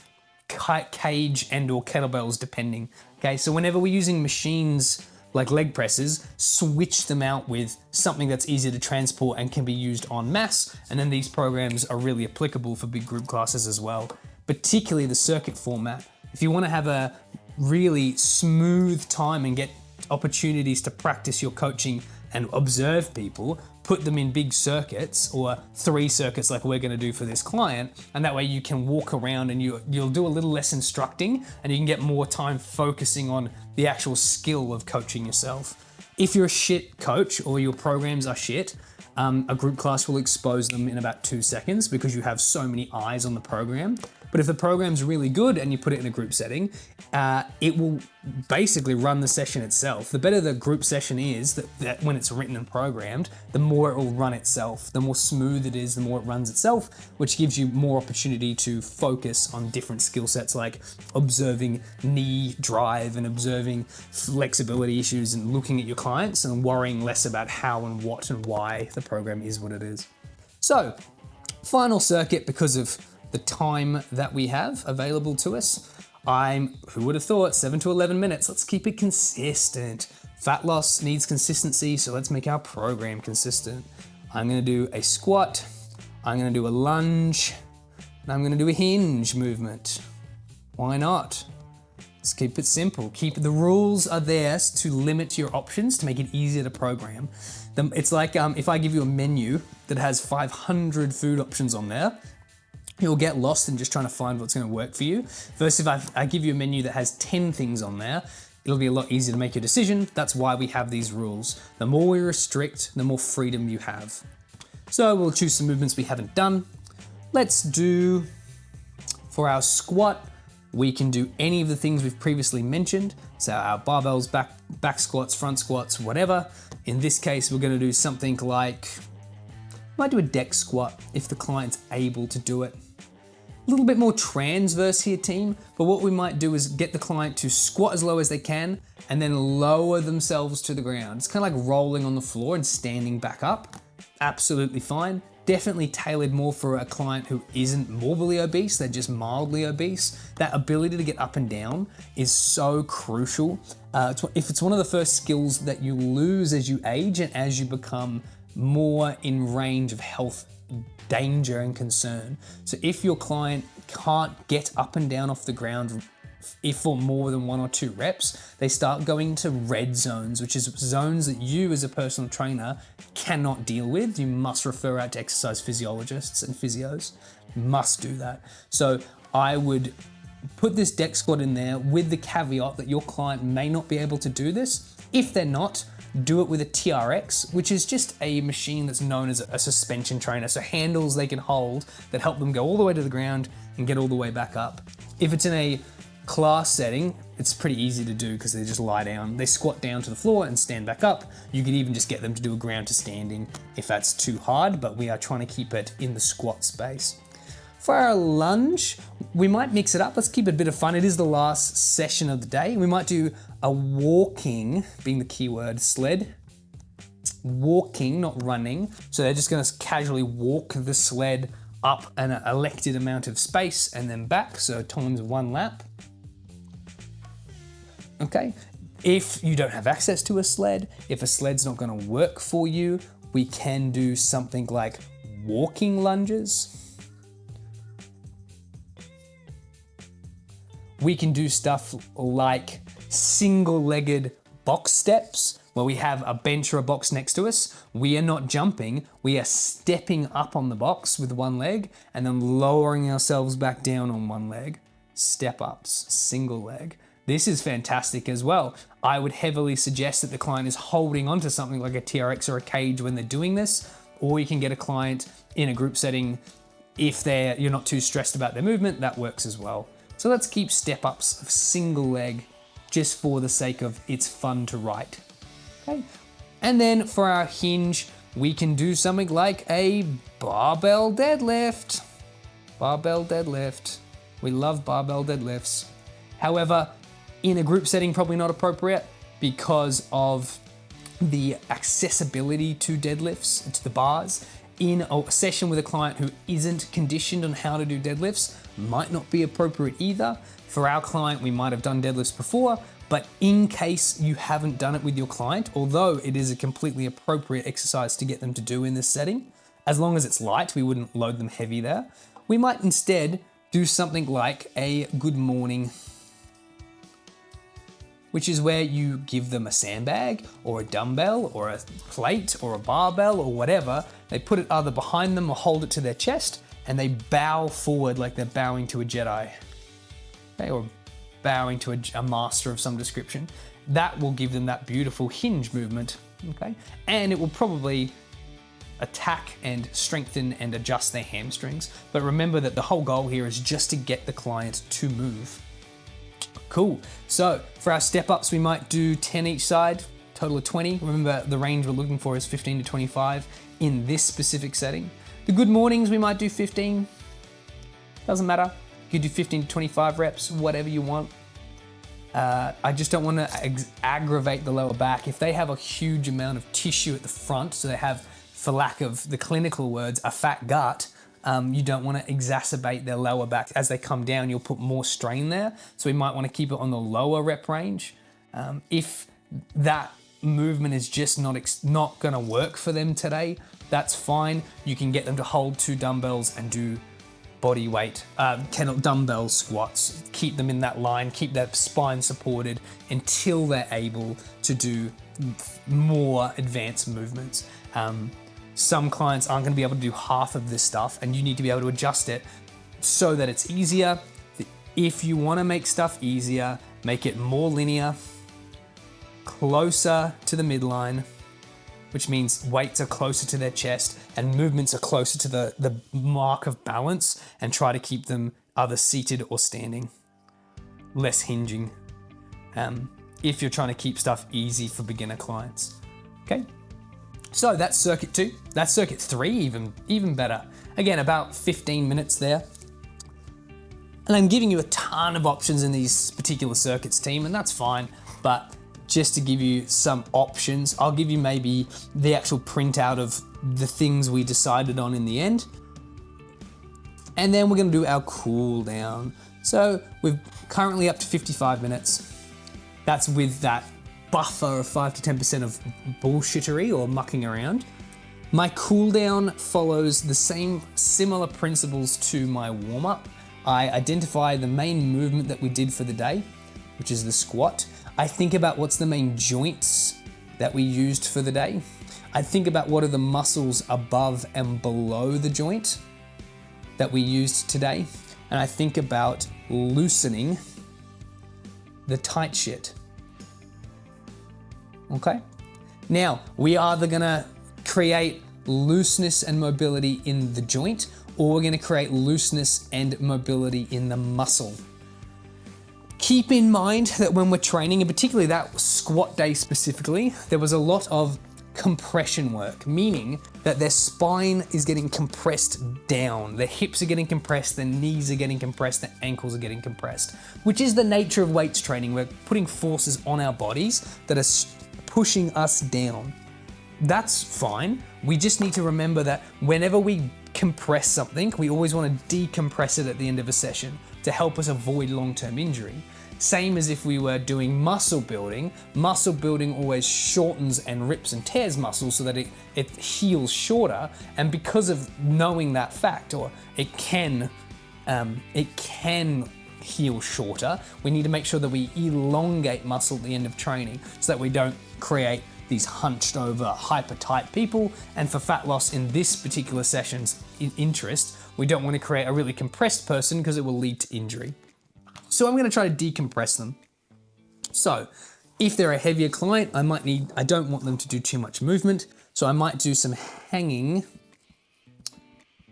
cage and or kettlebells depending. Okay, so whenever we're using machines like leg presses, switch them out with something that's easy to transport and can be used en masse. And then these programs are really applicable for big group classes as well, particularly the circuit format. If you want to have a really smooth time and get opportunities to practice your coaching and observe people, put them in big circuits, or 3 circuits like we're going to do for this client, and that way you can walk around and you'll do a little less instructing, and you can get more time focusing on the actual skill of coaching yourself. If you're a shit coach or your programs are shit, a group class will expose them in about 2 seconds because you have so many eyes on the program. But if the program's really good and you put it in a group setting, it will basically run the session itself. The better the group session is, that when it's written and programmed, the more it will run itself. The more smooth it is, the more it runs itself, which gives you more opportunity to focus on different skill sets like observing knee drive and observing flexibility issues and looking at your clients and worrying less about how and what and why the program is what it is. So, final circuit, because of the time that we have available to us. Who would have thought, 7 to 11 minutes. Let's keep it consistent. Fat loss needs consistency, so let's make our program consistent. I'm gonna do a squat, I'm gonna do a lunge, and I'm gonna do a hinge movement. Why not? Let's keep it simple. The rules are there to limit your options, to make it easier to program. It's like if I give you a menu that has 500 food options on there, you'll get lost in just trying to find what's going to work for you. Versus if I give you a menu that has 10 things on there, it'll be a lot easier to make your decision. That's why we have these rules. The more we restrict, the more freedom you have. So we'll choose some movements we haven't done. Let's do, for our squat, we can do any of the things we've previously mentioned. So our barbells, back squats, front squats, whatever. In this case, we're going to do something like, might do a deck squat if the client's able to do it. A little bit more transverse here, team, but what we might do is get the client to squat as low as they can and then lower themselves to the ground. It's kind of like rolling on the floor and standing back up. Absolutely fine. Definitely tailored more for a client who isn't morbidly obese, they're just mildly obese. That ability to get up and down is so crucial. If it's one of the first skills that you lose as you age and as you become more in range of health danger and concern. So if your client can't get up and down off the ground for more than 1 or 2 reps, they start going to red zones, which is zones that you as a personal trainer cannot deal with. You must refer out to exercise physiologists and physios. You must do that. So I would put this deck squat in there with the caveat that your client may not be able to do this. If they're not, do it with a TRX, which is just a machine that's known as a suspension trainer. So handles they can hold that help them go all the way to the ground and get all the way back up. If it's in a class setting, it's pretty easy to do because they just lie down. They squat down to the floor and stand back up. You could even just get them to do a ground to standing if that's too hard, but we are trying to keep it in the squat space. For our lunge, we might mix it up. Let's keep it a bit of fun. It is the last session of the day. We might do a walking, being the keyword, sled. Walking, not running. So they're just gonna casually walk the sled up an elected amount of space and then back, so times 1 lap. Okay, if you don't have access to a sled, if a sled's not gonna work for you, we can do something like walking lunges. We can do stuff like single-legged box steps, where we have a bench or a box next to us. We are not jumping, we are stepping up on the box with one leg and then lowering ourselves back down on one leg. Step ups, single leg. This is fantastic as well. I would heavily suggest that the client is holding onto something like a TRX or a cage when they're doing this, or you can get a client in a group setting if you're not too stressed about their movement, that works as well. So let's keep step ups of single leg just for the sake of it's fun to write. Okay. And then for our hinge, we can do something like a barbell deadlift. Barbell deadlift. We love barbell deadlifts. However, in a group setting, probably not appropriate because of the accessibility to deadlifts and to the bars. In a session with a client who isn't conditioned on how to do deadlifts, might not be appropriate either. For our client, we might have done deadlifts before, but in case you haven't done it with your client, although it is a completely appropriate exercise to get them to do in this setting, as long as it's light, we wouldn't load them heavy there. We might instead do something like a good morning, which is where you give them a sandbag or a dumbbell or a plate or a barbell or whatever. They put it either behind them or hold it to their chest and they bow forward like they're bowing to a Jedi, okay, or bowing to a master of some description. That will give them that beautiful hinge movement, okay? And it will probably attack and strengthen and adjust their hamstrings. But remember that the whole goal here is just to get the client to move. Cool. So for our step ups, we might do 10 each side, total of 20. Remember the range we're looking for is 15 to 25 in this specific setting. The good mornings, we might do 15. Doesn't matter. You could do 15 to 25 reps, whatever you want. I just don't want to aggravate the lower back. If they have a huge amount of tissue at the front, so they have, for lack of the clinical words, a fat gut, you don't want to exacerbate their lower back. As they come down, you'll put more strain there. So we might want to keep it on the lower rep range. If that movement is just not going to work for them today, that's fine. You can get them to hold 2 dumbbells and do body weight, dumbbell squats. Keep them in that line, keep their spine supported until they're able to do more advanced movements. Some clients aren't going to be able to do half of this stuff, and you need to be able to adjust it so that it's easier. If you want to make stuff easier, make it more linear, closer to the midline, which means weights are closer to their chest and movements are closer to the mark of balance, and try to keep them either seated or standing. Less hinging. If you're trying to keep stuff easy for beginner clients. Okay. So that's circuit 2. That's circuit 3, even better. Again, about 15 minutes there. And I'm giving you a ton of options in these particular circuits, team, and that's fine. But just to give you some options, I'll give you maybe the actual printout of the things we decided on in the end. And then we're gonna do our cool down. So we're currently up to 55 minutes. That's with that buffer of 5 to 10% of bullshittery or mucking around. My cool down follows the same similar principles to my warm up. I identify the main movement that we did for the day, which is the squat. I think about what's the main joints that we used for the day. I think about what are the muscles above and below the joint that we used today. And I think about loosening the tight shit. Okay? Now, we are either gonna create looseness and mobility in the joint, or we're gonna create looseness and mobility in the muscle. Keep in mind that when we're training, and particularly that squat day specifically, there was a lot of compression work, meaning that their spine is getting compressed down, their hips are getting compressed, their knees are getting compressed, their ankles are getting compressed, which is the nature of weights training. We're putting forces on our bodies that are pushing us down. That's fine. We just need to remember that whenever we compress something, we always want to decompress it at the end of a session to help us avoid long-term injury. Same as if we were doing muscle building always shortens and rips and tears muscle so that it heals shorter. And because of knowing that fact, or it can heal shorter, we need to make sure that we elongate muscle at the end of training so that we don't create these hunched over, hyper tight people. And for fat loss in this particular session's interest, we don't want to create a really compressed person because it will lead to injury. So I'm going to try to decompress them. So if they're a heavier client, I don't want them to do too much movement. So I might do some hanging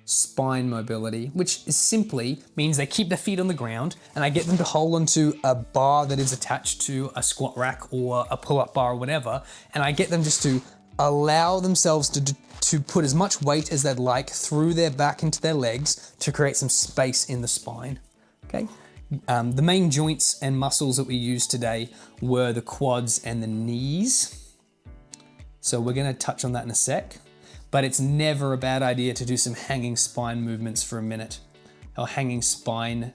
spine mobility, which is simply means they keep their feet on the ground and I get them to hold onto a bar that is attached to a squat rack or a pull-up bar or whatever. And I get them just to allow themselves to put as much weight as they'd like through their back into their legs to create some space in the spine, okay? The main joints and muscles that we used today were the quads and the knees. So we're gonna touch on that in a sec. But it's never a bad idea to do some hanging spine movements for a minute, or hanging spine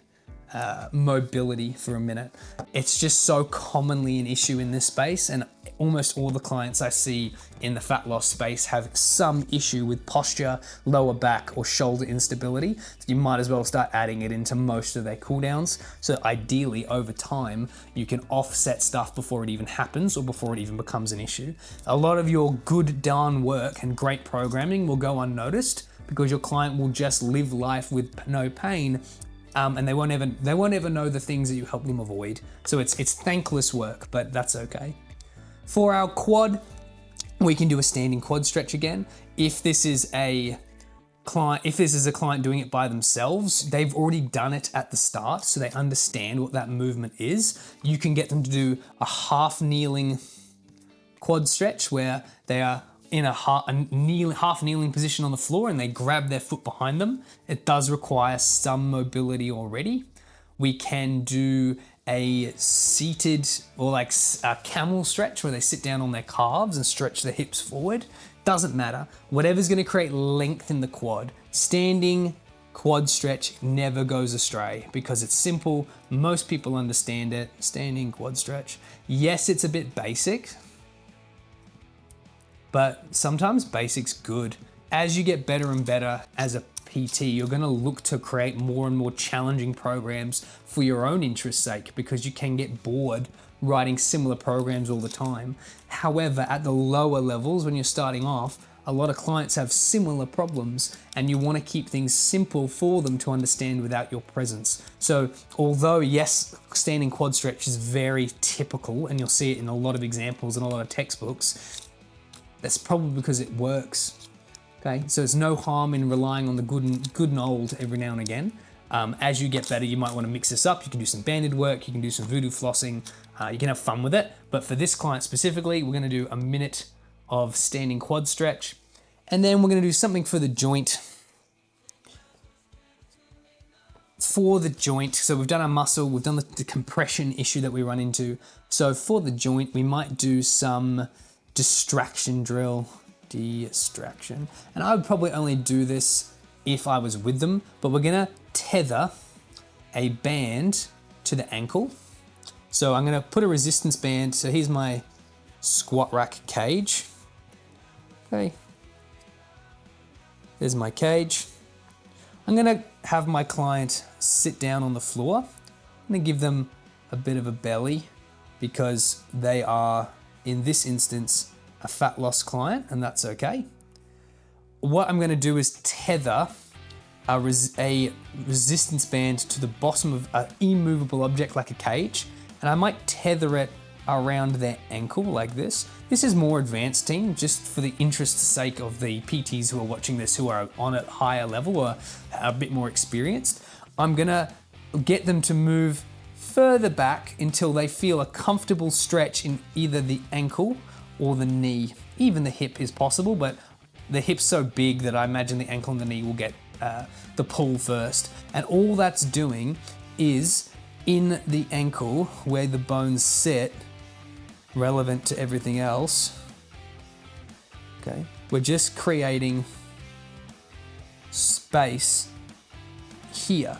mobility for a minute. It's just so commonly an issue in this space, and almost all the clients I see in the fat loss space have some issue with posture, lower back, or shoulder instability. So you might as well start adding it into most of their cooldowns. So ideally, over time, you can offset stuff before it even happens or before it even becomes an issue. A lot of your good darn work and great programming will go unnoticed because your client will just live life with no pain. And they won't ever know the things that you help them avoid. So it's thankless work, but that's okay. For our quad, we can do a standing quad stretch again. If this is a client doing it by themselves, they've already done it at the start, so they understand what that movement is. You can get them to do a half kneeling quad stretch where they are in a half kneeling position on the floor and they grab their foot behind them. It does require some mobility already. We can do a seated or like a camel stretch where they sit down on their calves and stretch their hips forward. Doesn't matter. Whatever's going to create length in the quad. Standing quad stretch never goes astray because it's simple. Most people understand it. Standing quad stretch. Yes, it's a bit basic, but sometimes basic's good. As you get better and better as a PT, you're gonna look to create more and more challenging programs for your own interest's sake because you can get bored writing similar programs all the time. However, at the lower levels, when you're starting off, a lot of clients have similar problems and you wanna keep things simple for them to understand without your presence. So although yes, standing quad stretch is very typical and you'll see it in a lot of examples and a lot of textbooks, that's probably because it works, okay? So there's no harm in relying on the good and old every now and again. As you get better, you might want to mix this up. You can do some banded work, you can do some voodoo flossing, you can have fun with it. But for this client specifically, we're gonna do a minute of standing quad stretch, and then we're gonna do something for the joint. For the joint, so we've done our muscle, we've done the compression issue that we run into. So for the joint, we might do some distraction drill, and I would probably only do this if I was with them, but we're gonna tether a band to the ankle. So I'm gonna put a resistance band, so here's my squat rack cage. Okay, there's my cage. I'm gonna have my client sit down on the floor. I'm gonna give them a bit of a belly because they are, in this instance, a fat loss client, and that's okay. What I'm gonna do is tether a resistance band to the bottom of an immovable object like a cage, and I might tether it around their ankle like this. This is more advanced team, just for the interest's sake of the PTs who are watching this, who are on a higher level or a bit more experienced. I'm gonna get them to move further back until they feel a comfortable stretch in either the ankle or the knee. Even the hip is possible, but the hip's so big that I imagine the ankle and the knee will get the pull first. And all that's doing is in the ankle where the bones sit, relevant to everything else. Okay, we're just creating space here.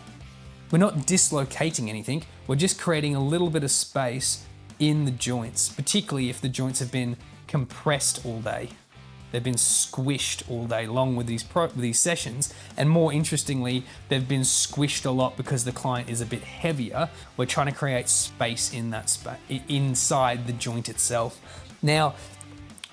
We're not dislocating anything, we're just creating a little bit of space in the joints, particularly if the joints have been compressed all day. They've been squished all day long with these sessions, and more interestingly, they've been squished a lot because the client is a bit heavier. We're trying to create space in that inside the joint itself. Now,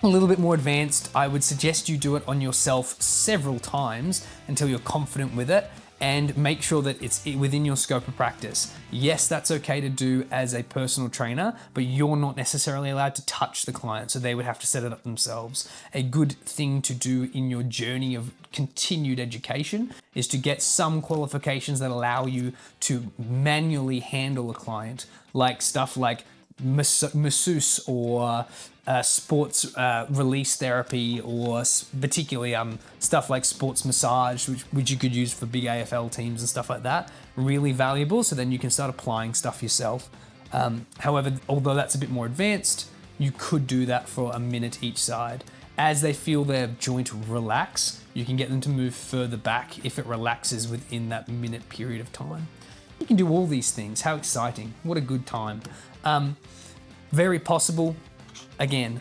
a little bit more advanced, I would suggest you do it on yourself several times until you're confident with it, and make sure that it's within your scope of practice. Yes, that's okay to do as a personal trainer, but you're not necessarily allowed to touch the client, so they would have to set it up themselves. A good thing to do in your journey of continued education is to get some qualifications that allow you to manually handle a client, like stuff like masseuse or sports release therapy, or particularly stuff like sports massage, which you could use for big AFL teams and stuff like that. Really valuable, so then you can start applying stuff yourself. However, although that's a bit more advanced, you could do that for a minute each side. As they feel their joint relax, you can get them to move further back if it relaxes within that minute period of time. You can do all these things. How exciting. What a good time. Very possible. Again,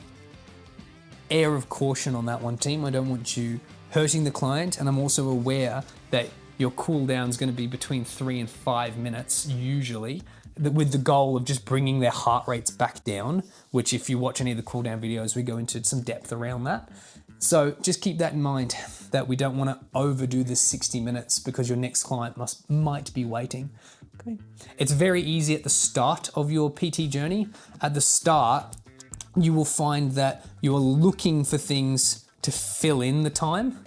air of caution on that one, team. I don't want you hurting the client, and I'm also aware that your cool down is going to be between 3 and 5 minutes usually, with the goal of just bringing their heart rates back down, which if you watch any of the cool down videos, we go into some depth around that. So just keep that in mind, that we don't want to overdo this 60 minutes because your next client might be waiting. Okay. It's very easy at the start of your PT journey. At the start, you will find that you are looking for things to fill in the time.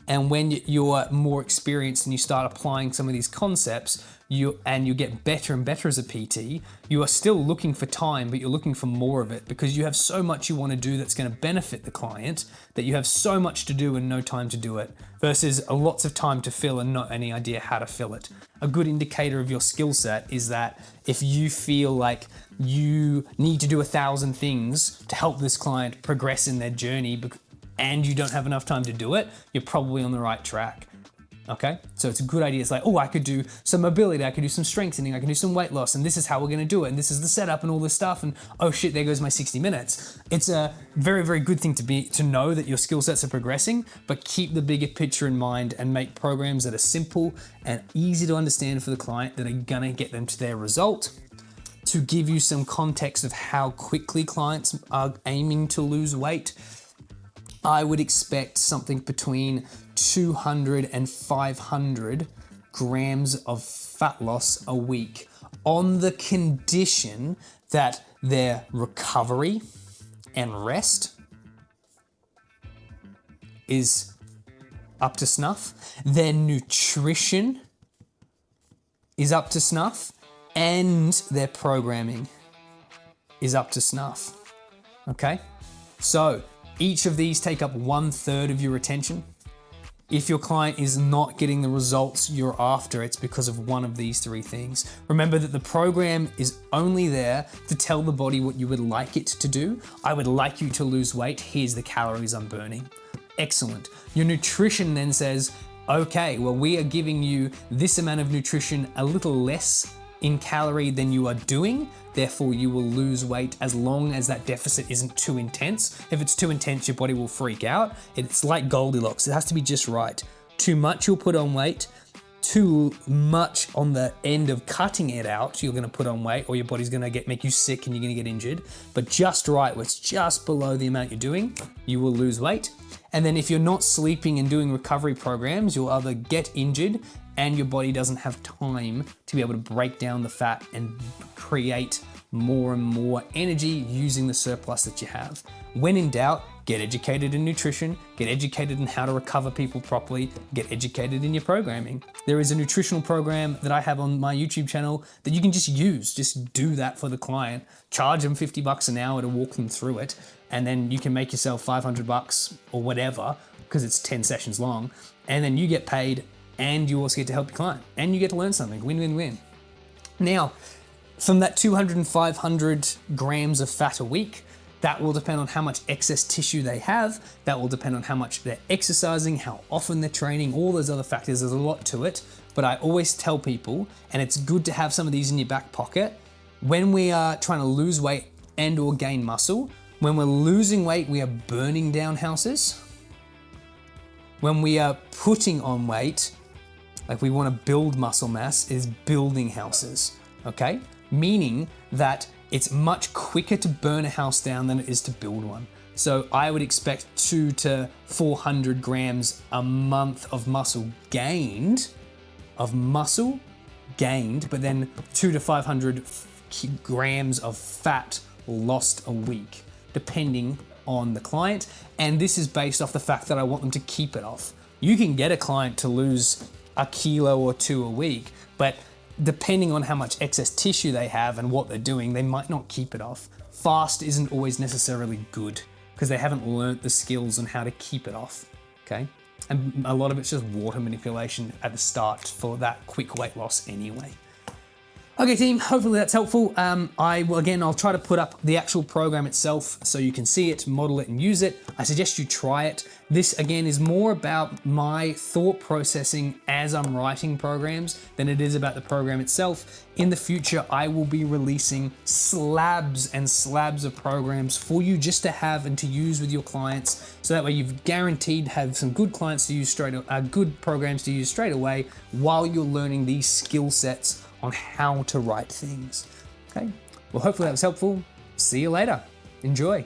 And when you're more experienced and you start applying some of these concepts, you get better and better as a PT, you are still looking for time, but you're looking for more of it because you have so much you want to do that's going to benefit the client, that you have so much to do and no time to do it, versus lots of time to fill and not any idea how to fill it. A good indicator of your skill set is that if you feel like you need to do 1,000 things to help this client progress in their journey, and you don't have enough time to do it, you're probably on the right track. Okay, so it's a good idea. It's like, oh, I could do some mobility, I could do some strengthening, I can do some weight loss, and this is how we're gonna do it, and this is the setup and all this stuff, and oh shit, there goes my 60 minutes. It's a very, very good thing to know that your skill sets are progressing, but keep the bigger picture in mind and make programs that are simple and easy to understand for the client that are gonna get them to their result. To give you some context of how quickly clients are aiming to lose weight, I would expect something between 200 and 500 grams of fat loss a week, on the condition that their recovery and rest is up to snuff, their nutrition is up to snuff, and their programming is up to snuff. Okay? So each of these take up 1/3 of your attention. If your client is not getting the results you're after, it's because of one of these 3 things. Remember that the program is only there to tell the body what you would like it to do. I would like you to lose weight. Here's the calories I'm burning. Excellent. Your nutrition then says, okay, well, we are giving you this amount of nutrition, a little less in calorie than you are doing, therefore you will lose weight as long as that deficit isn't too intense. If it's too intense, your body will freak out. It's like Goldilocks, it has to be just right. Too much, you'll put on weight. Too much on the end of cutting it out, you're gonna put on weight, or your body's gonna make you sick and you're gonna get injured. But just right, where it's just below the amount you're doing, you will lose weight. And then if you're not sleeping and doing recovery programs, you'll either get injured and your body doesn't have time to be able to break down the fat and create more and more energy using the surplus that you have. When in doubt, get educated in nutrition, get educated in how to recover people properly, get educated in your programming. There is a nutritional program that I have on my YouTube channel that you can just use. Just do that for the client. Charge them $50 an hour to walk them through it, and then you can make yourself $500 or whatever, because it's 10 sessions long, and then you get paid and you also get to help your client and you get to learn something. Win, win, win. Now, from that 200 and 500 grams of fat a week, that will depend on how much excess tissue they have. That will depend on how much they're exercising, how often they're training, all those other factors. There's a lot to it, but I always tell people, and it's good to have some of these in your back pocket, when we are trying to lose weight and or gain muscle, when we're losing weight, we are burning down houses. When we are putting on weight, like we want to build muscle mass, is building houses, okay? Meaning that it's much quicker to burn a house down than it is to build one. So I would expect 200 to 400 grams a month of muscle gained, but then 200 to 500 grams of fat lost a week, depending on the client. And this is based off the fact that I want them to keep it off. You can get a client to lose a kilo or 2 a week, but depending on how much excess tissue they have and what they're doing, they might not keep it off. Fast isn't always necessarily good because they haven't learnt the skills on how to keep it off, okay? And a lot of it's just water manipulation at the start for that quick weight loss anyway. Okay team, hopefully that's helpful. I'll try to put up the actual program itself so you can see it, model it and use it. I suggest you try it. This again is more about my thought processing as I'm writing programs than it is about the program itself. In the future, I will be releasing slabs and slabs of programs for you just to have and to use with your clients. So that way you've guaranteed to have some good clients to use good programs to use straight away while you're learning these skill sets on how to write things. Okay, well, hopefully that was helpful. See you later. Enjoy.